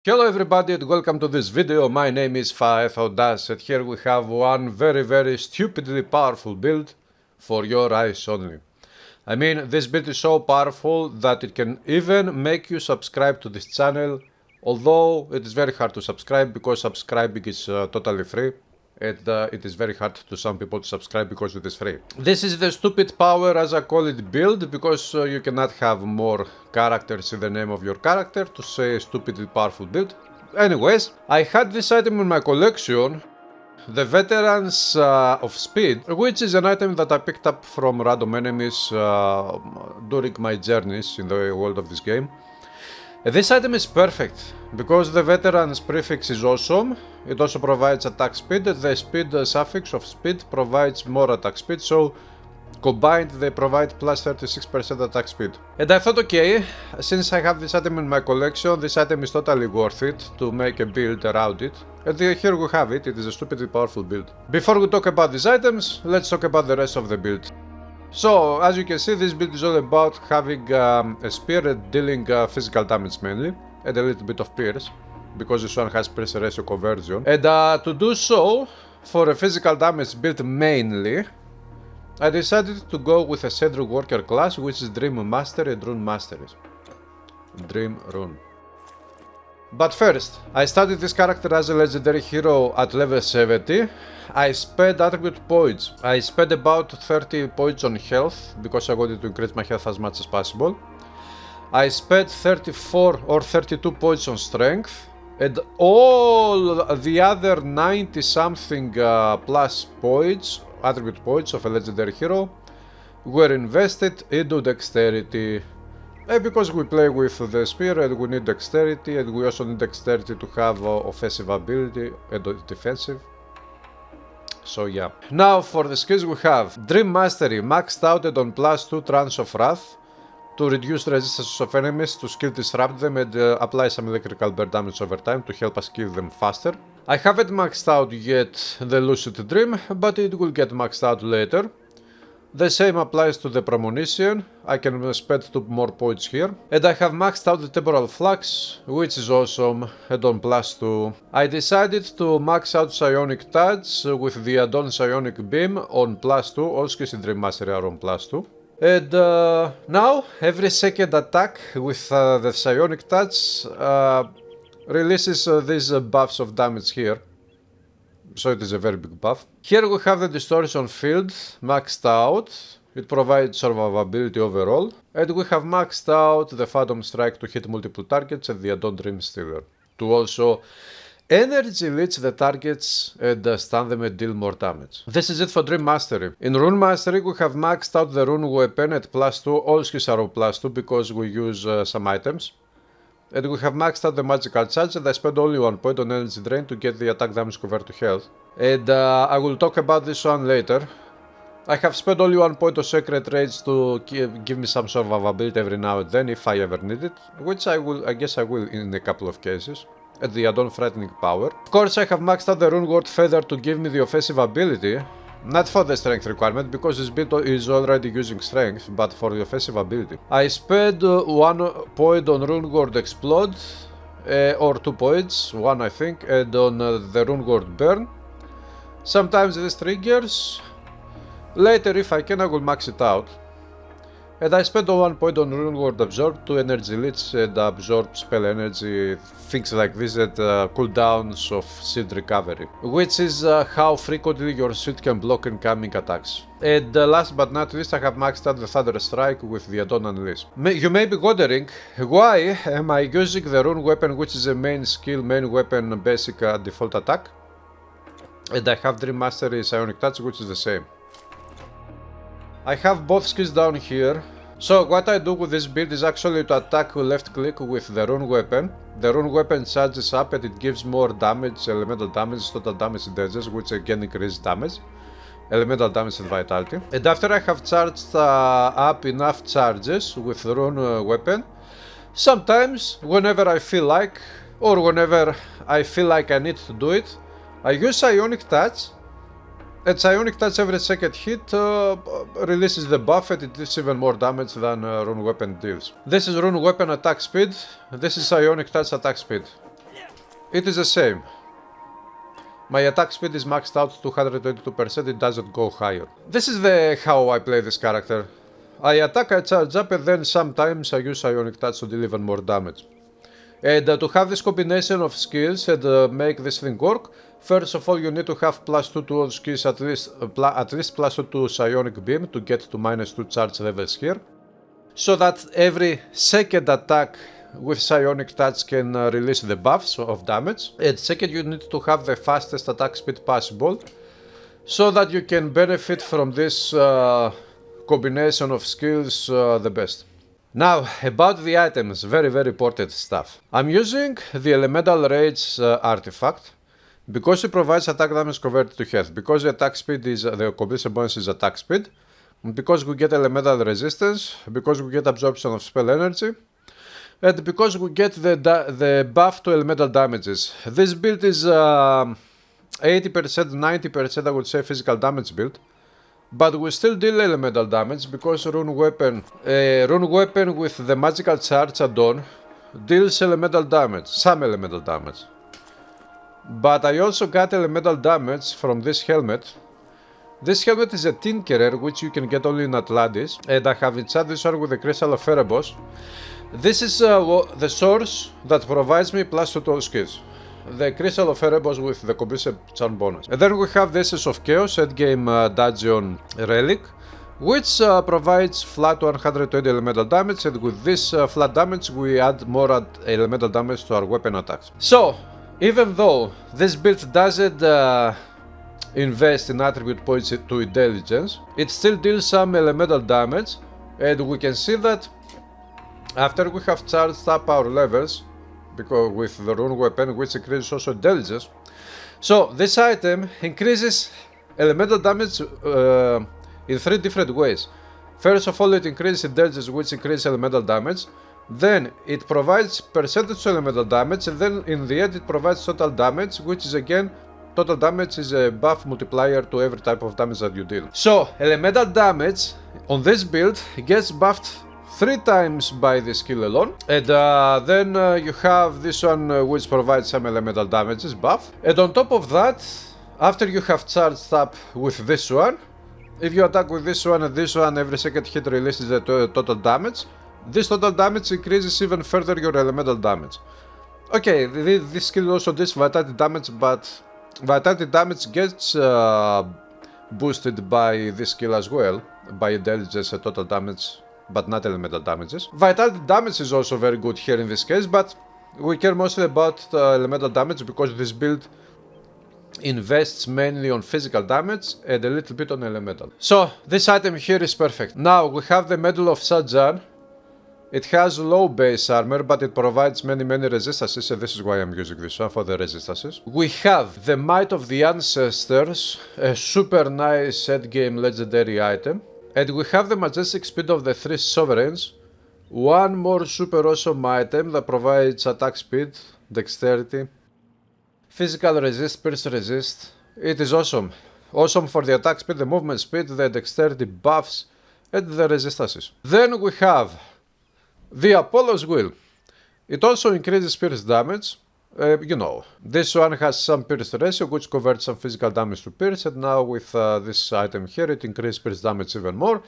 Hello everybody and welcome to this video. My name is Faethodas and here we have one very stupidly powerful build for your eyes only. I mean, this build is so powerful that it can even make you subscribe to this channel, although it is very hard to subscribe because subscribing is totally free. And it is very hard to some people to subscribe because it is free. This is the stupid power, as I call it, build, because you cannot have more characters in the name of your character to say stupidly powerful build. Anyways, I had this item in my collection, the Veterans of Speed, which is an item that I picked up from random enemies during my journeys in the world of this game. This item is perfect, because the Veterans prefix is awesome. It also provides attack speed, the speed suffix of speed provides more attack speed, so combined they provide plus 36% attack speed. And I thought, okay, since I have this item in my collection, this item is totally worth it to make a build around it. And here we have it, it is a stupidly powerful build. Before we talk about these items, let's talk about the rest of the build. So, as you can see, this build is all about having a spear and dealing physical damage mainly, and a little bit of pierce, because this one has pierce ratio conversion. And to do so, for a physical damage build mainly, I decided to go with a Cedric Worker class, which is Dream Master and Rune Masteries. Dream Rune. But first, I started this character as a legendary hero at level 70. I spent attribute points. I spent about 30 points on health, because I wanted to increase my health as much as possible. I spent 34 or 32 points on strength, and all the other 90 something plus points, attribute points of a legendary hero, were invested into dexterity. And because we play with the spear and we need dexterity, and we also need dexterity to have offensive ability and defensive. So yeah. Now for the skills we have Dream Mastery, maxed out and on plus 2 Trance of Wrath to reduce resistance of enemies, to skill disrupt them and apply some electrical bear damage over time to help us kill them faster. I haven't maxed out yet the Lucid Dream, but it will get maxed out later. The same applies to the Premonition. I can spend 2 more points here. And I have maxed out the Temporal Flux, which is awesome, and on plus 2. I decided to max out Psionic Touch with the add-on Psionic Beam on plus 2. All skills in Dream Mastery are on plus 2. And now, every second attack with the Psionic Touch releases these buffs of damage here. So it is a very big buff. Here we have the Distortion Field maxed out. It provides survivability overall. And we have maxed out the Phantom Strike to hit multiple targets and the add-on Dream Stealer to also energy leech the targets and stun them and deal more damage. This is it for Dream Mastery. In Rune Mastery we have maxed out the Rune Weapon at plus 2. All skills are on plus 2 because we use some items. And we have maxed out the Magical Charge, and I spent only 1 point on Energy Drain to get the attack damage converted to health. And I will talk about this one later. I have spent only 1 point of Sacred Rage to give me some survivability every now and then if I ever need it, which I guess I will in a couple of cases. And the add-on Frightening Power. Of course I have maxed out the Rune Word Feather to give me the offensive ability. Not for the strength requirement, because this build is already using strength, but for the offensive ability. I spent 1 point on Rune Word Explode, or 2 points, 1 I think, and on the Rune Word Burn. Sometimes this triggers. Later, if I can, I will max it out. And I spent 1 point on Rune Word Absorb to energy leech and absorb spell energy, things like this, and cooldowns of shield recovery, which is how frequently your shield can block incoming attacks. And last but not least, I have maxed out the Thunder Strike with the add-on Unleash. You may be wondering, why am I using the Rune Weapon, which is a main skill, main weapon, basic default attack, and I have Dream Mastery Psionic Touch, which is the same. I have both skills down here. So what I do with this build is actually to attack left click with the Rune Weapon. The Rune Weapon charges up and it gives more damage, elemental damage, total damage and damages, which again increases damage, elemental damage and vitality. And after I have charged up enough charges with Rune Weapon, sometimes whenever I feel like, or whenever I feel like I need to do it, I use Psionic Touch. And Psionic Touch every second hit releases the buff and it deals even more damage than Rune Weapon deals. This is Rune Weapon attack speed, this is Psionic Touch attack speed. it is the same. My attack speed is maxed out to 222%, it doesn't go higher. This is how I play this character. I attack, I charge up, and then sometimes I use Ionic Touch to deal even more damage. And to have this combination of skills and make this thing work, first of all you need to have +2 to all skills, at least +2 to Psionic Beam to get to -2 charge levels here. So that every second attack with Psionic Touch can release the buffs of damage. And second, you need to have the fastest attack speed possible, so that you can benefit from this combination of skills the best. Now, about the items, very important stuff. I'm using the Elemental Rage artifact, because it provides attack damage converted to health, because the attack speed is, the completion bonus is attack speed, because we get elemental resistance, because we get absorption of spell energy, and because we get the buff to elemental damages. This build is 80%, 90% I would say physical damage build, but we still deal elemental damage because rune weapon with the magical charge add-on deals elemental damage, some elemental damage. But I also got elemental damage from this helmet. This helmet is a Tinkerer, which you can get only in Atlantis, and I have enchanted this one with the Crystal of Erebos. This is the source that provides me +2 to all skills. The Crystal of Erebos with the completion charm bonus. And then we have the Essence of Chaos endgame dungeon relic, which provides flat 120 elemental damage, and with this flat damage we add more elemental damage to our weapon attacks. So, even though this build doesn't invest in attribute points to intelligence, it still deals some elemental damage, and we can see that after we have charged up our levels, because with the rune weapon, which increases also intelligence. So this item increases elemental damage in 3 different ways. First of all, it increases intelligence, which increases elemental damage. Then it provides percentage elemental damage, and then in the end it provides total damage, which is again, total damage is a buff multiplier to every type of damage that you deal. So elemental damage on this build gets buffed 3 times by the skill alone, and then you have this one which provides some elemental damages buff, and on top of that, after you have charged up with this one, if you attack with this one and this one, every second hit releases the total damage. This total damage increases even further your elemental damage. Okay, this skill also does vitality damage, but vitality damage gets boosted by this skill as well, by intelligence and total damage, but not elemental damages. Vitality damage is also very good here in this case, but we care mostly about elemental damage because this build invests mainly on physical damage and a little bit on elemental. So this item here is perfect. Now we have the Medal of Sajan. It has low base armor, but it provides many resistances, and this is why I'm using this one for the resistances. We have the Might of the Ancestors, a super nice endgame legendary item. And we have the Majestic Speed of the 3 Sovereigns, one more super awesome item that provides attack speed, dexterity, physical resist, pierce resist. It is awesome. Awesome for the attack speed, the movement speed, the dexterity buffs, and the resistances. Then we have the Apollo's Will. It also increases pierce damage. You know, this one has some pierce ratio which converts some physical damage to pierce, and now with this item here it increases pierce damage even more.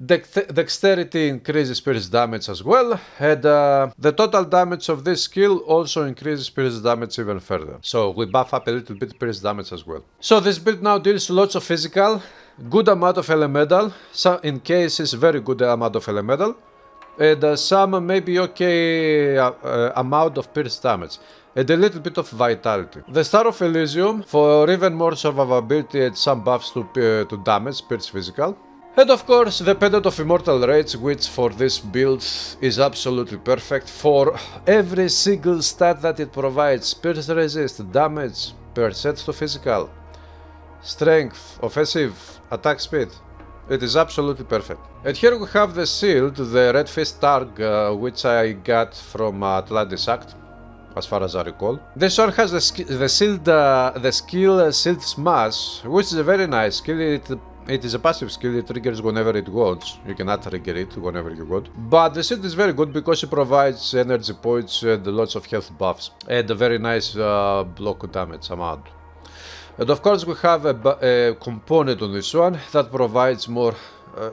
Dexterity increases pierce damage as well, and the total damage of this skill also increases pierce damage even further. So we buff up a little bit pierce damage as well. So this build now deals lots of physical, good amount of elemental, so in cases very good amount of elemental, and some maybe okay amount of pierce damage, and a little bit of vitality. The Star of Elysium for even more survivability and some buffs to damage, pierce physical. And of course the Pendant of Immortal Rage, which for this build is absolutely perfect for every single stat that it provides. Pierce resist, damage, percent to physical, strength, offensive, attack speed. It is absolutely perfect. And here we have the shield, the Red Fist Targ, which I got from Atlantis Act, as far as I recall. This one has the skill Shield Smash, which is a very nice skill. It It is a passive skill, it triggers whenever it wants. You cannot trigger it whenever you want. But the shield is very good because it provides energy points and lots of health buffs. And a very nice block damage amount. And of course we have a component on this one that provides more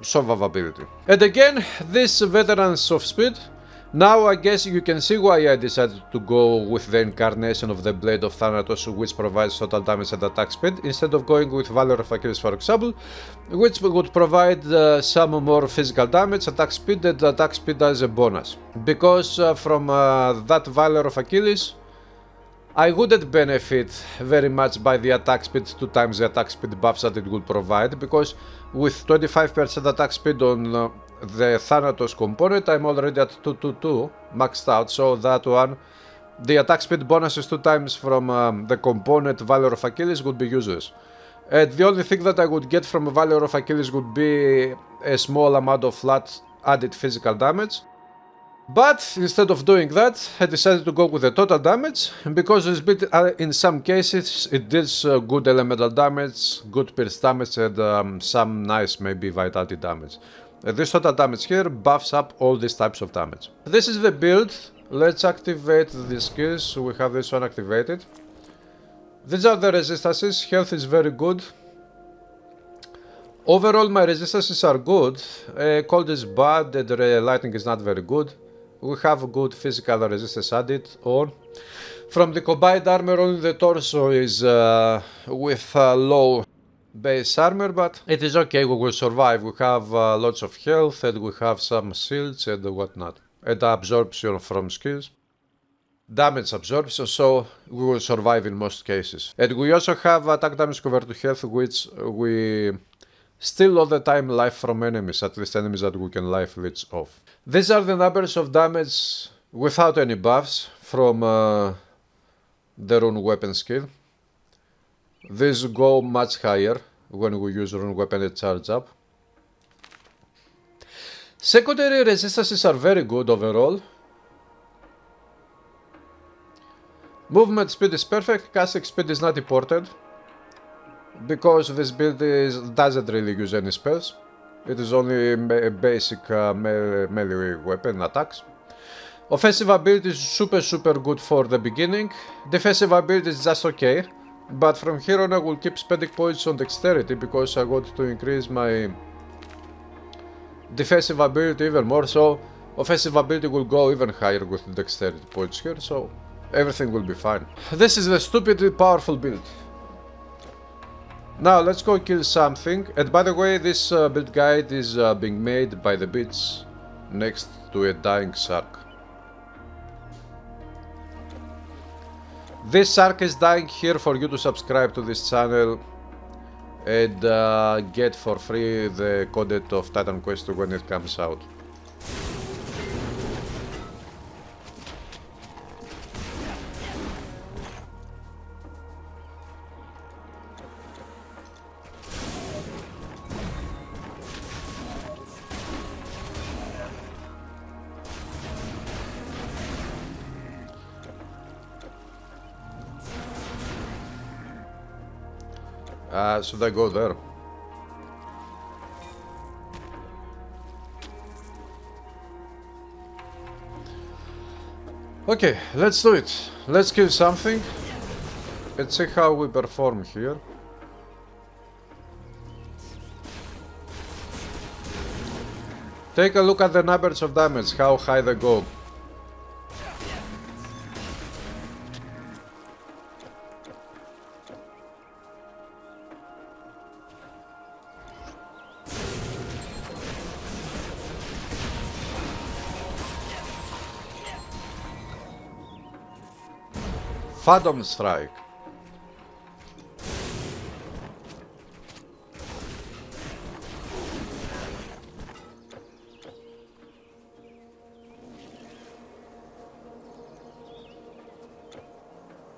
survivability. And again, this Veterans of Speed. Now I guess you can see why I decided to go with the incarnation of the Blade of Thanatos, which provides total damage and attack speed, instead of going with Valor of Achilles, for example, which would provide some more physical damage, attack speed, and attack speed as a bonus. Because from that Valor of Achilles, I wouldn't benefit very much by the attack speed 2 times the attack speed buffs that it would provide, because with 25% attack speed on the Thanatos component, I'm already at 222 maxed out, so that one, the attack speed bonuses 2 times from the component Valor of Achilles would be useless. And the only thing that I would get from Valor of Achilles would be a small amount of flat added physical damage. But instead of doing that, I decided to go with the total damage, because this build in some cases it deals good elemental damage, good pierce damage, and some nice maybe vitality damage. This total damage here buffs up all these types of damage. This is the build. Let's activate the skills. We have this one activated. These are the resistances. Health is very good. Overall my resistances are good. Cold is bad and lightning is not very good. We have good physical resistance added on. From the combined armor, only the torso is with low base armor, but it is okay, we will survive. We have lots of health and we have some shields and whatnot. And absorption from skills. Damage absorption, so we will survive in most cases. And we also have attack damage converted to health, which we steal all the time life from enemies, at least enemies that we can life leech off. These are the numbers of damage without any buffs from the rune weapon skill. These go much higher when we use rune weapon and charge up. Secondary resistances are very good overall. Movement speed is perfect, casting speed is not important, because this build doesn't really use any spells. It is only a basic melee weapon attacks. Offensive ability is super good for the beginning. Defensive ability is just okay. But from here on I will keep spending points on dexterity, because I want to increase my defensive ability even more, so offensive ability will go even higher with dexterity points here, so everything will be fine. This is the stupidly powerful build. Now let's go kill something. And by the way, this build guide is being made by the beach next to a dying shark. This shark is dying here for you to subscribe to this channel and get for free the content of Titan Quest when it comes out. Should I go there? Okay, let's do it. Let's kill something. Let's see how we perform here. Take a look at the numbers of damage, how high they go. Phantom Strike.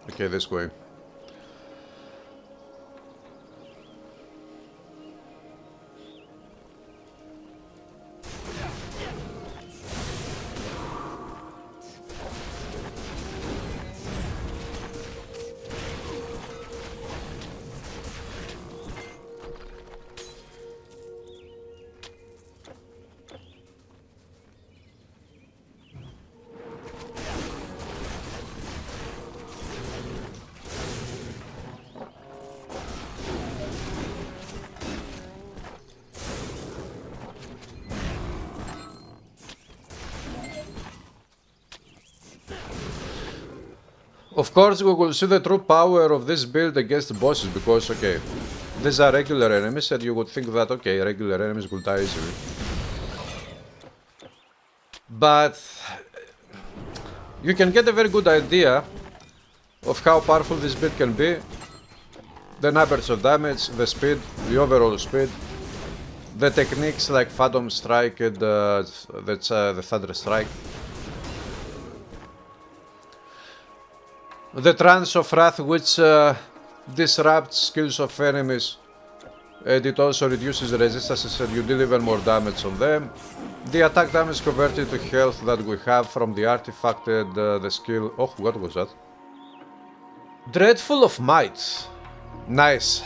Okay, this way. Of course, we will see the true power of this build against the bosses, because, okay, these are regular enemies, and you would think that, okay, regular enemies will die easily. But you can get a very good idea of how powerful this build can be. The numbers of damage, the speed, the overall speed, the techniques like Phantom Strike and the Thunder Strike. The Trance of Wrath, which disrupts skills of enemies, and it also reduces resistances and you deal even more damage on them. The attack damage converted to health that we have from the artifact and the skill. Oh, what was that? Dreadful of Might. Nice.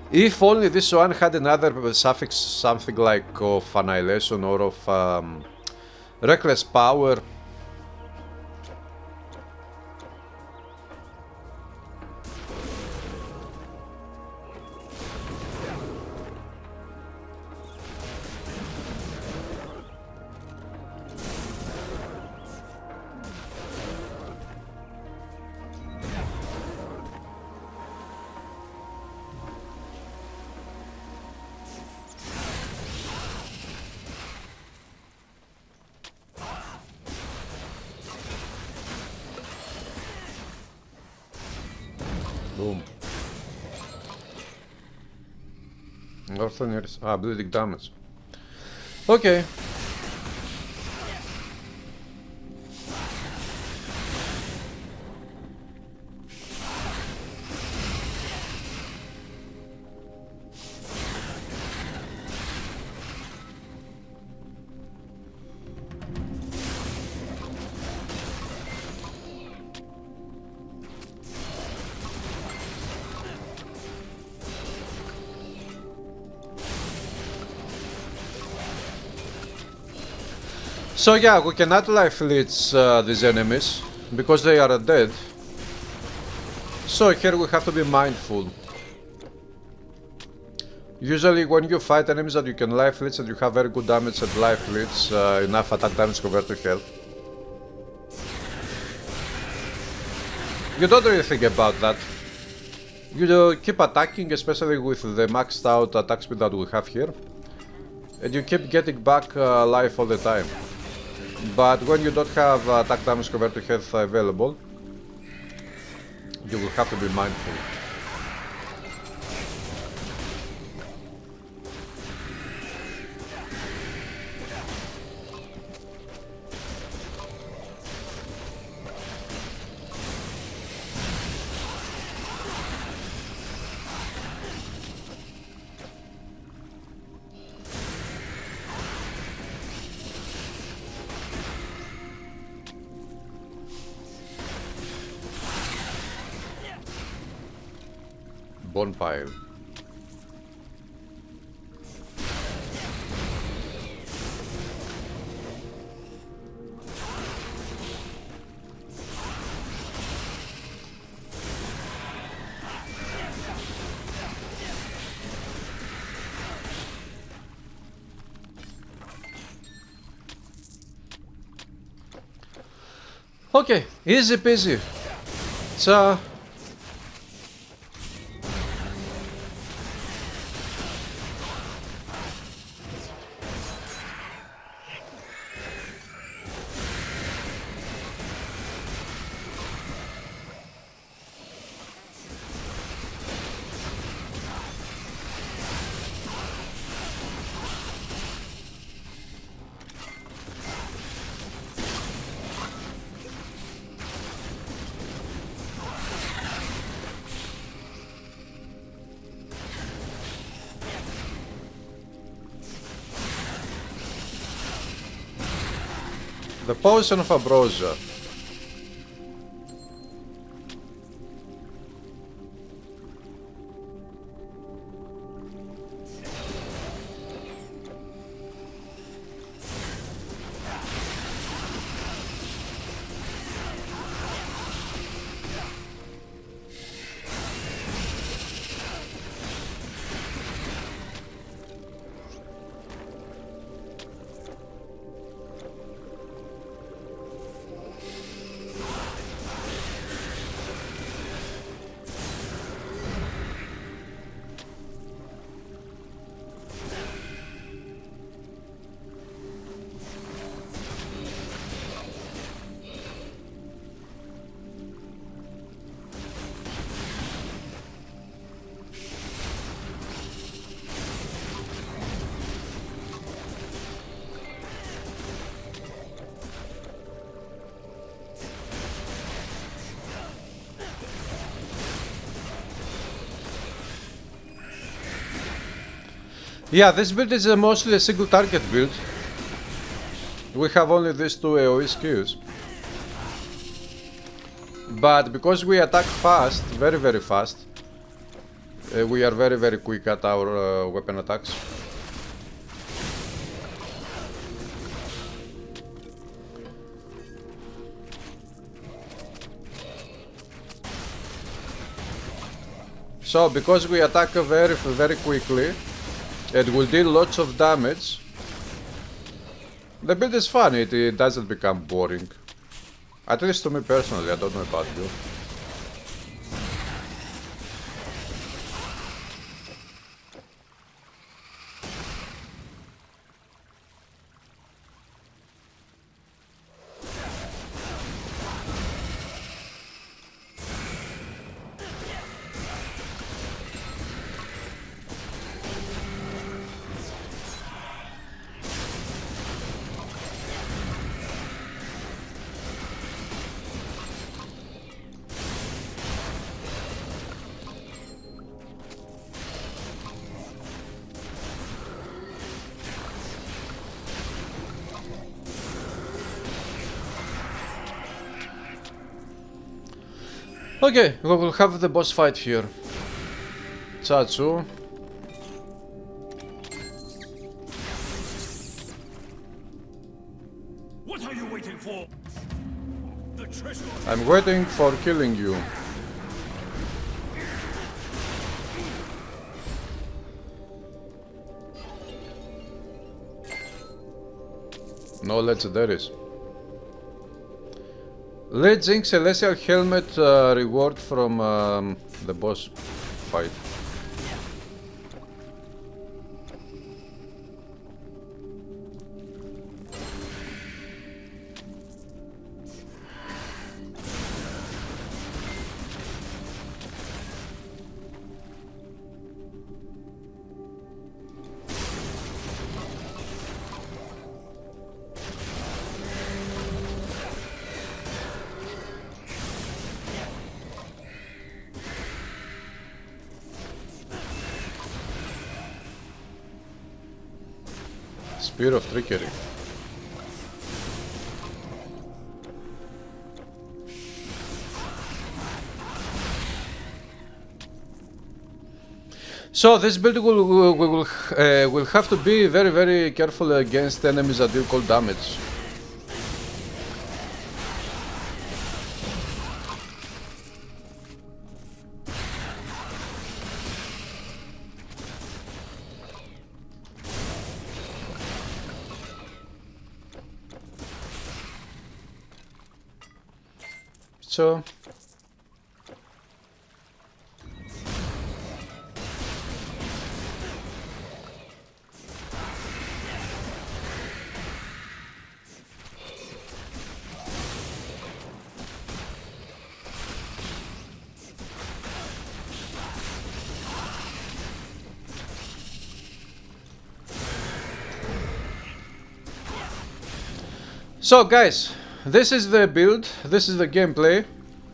If only this one had another suffix, something like of Annihilation or of Reckless Power. Boom. Northern bleeding damage. Okay. So yeah, we cannot life leech these enemies because they are dead. So here we have to be mindful. Usually when you fight enemies that you can life leech and you have very good damage and life leech, enough attack damage compared to health, you don't really think about that. You keep attacking, especially with the maxed out attack speed that we have here, and you keep getting back life all the time. But when you don't have attack damage compared to health available, you will have to be mindful. Bonfire. Okay, easy peasy. So the potion of ambrosia. Yeah, this build is mostly a single target build. We have only these two AoE skills. But because we attack fast, very very fast, we are very very quick at our weapon attacks. So because we attack very very quickly, it will deal lots of damage. The build is fun, it doesn't become boring. At least to me personally, I don't know about you. Okay, we will have the boss fight here. Chachu. What are you waiting for? The treasure. I'm waiting for killing you. No legendaries. Legend Celestial Helmet reward from the boss fight. Spear of Trickery. So this build will have to be very very careful against enemies that deal cold damage. So guys, this is the build, this is the gameplay.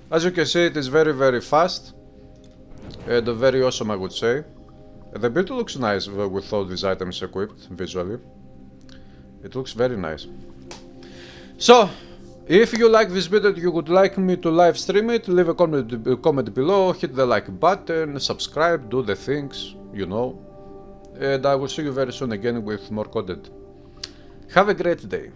As you can see, it is very very fast and very awesome, I would say. The build looks nice with all these items equipped visually. It looks very nice. So if you like this video and you would like me to live stream it, leave a comment below, hit the like button, subscribe, do the things, you know. And I will see you very soon again with more content. Have a great day.